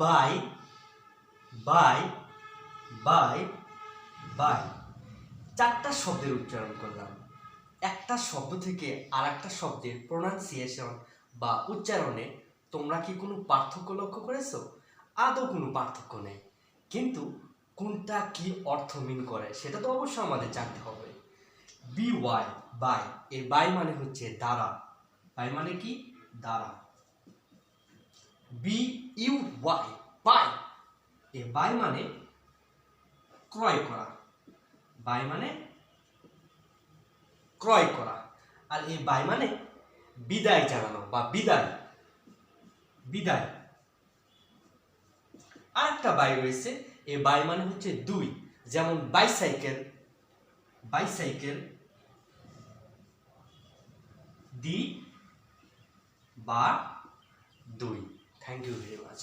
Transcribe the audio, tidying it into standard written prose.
Bye bye bye bye চারটা শব্দের উচ্চারণ করলাম। একটা শব্দ থেকে আর একটা শব্দের প্রোনাউন্সিয়েশন বা উচ্চারণে তোমরা কি কোনো পার্থক্য লক্ষ্য করেছো? আদৌ কোনো পার্থক্য নেই, কিন্তু কোনটা কি অর্থ মিন করে সেটা তো অবশ্যই আমাদের জানতে হবে। বি ওয়াই বাই, এই বাই মানে হচ্ছে দ্বারা। বাই মানে কি? দ্বারা। বি ইউ ওয়াই বাই, এ বাই মানে ক্রয় করা। বাই মানে ক্রয় করা। আর এই বাই মানে বিদায় জানানো বা বিদায়। বিদায়। আর একটা বাই রয়েছে, এই বাই মানে হচ্ছে দুই, যেমন বাইসাইকেল। বাইসাইকেল দি বা দুই। Thank you very much.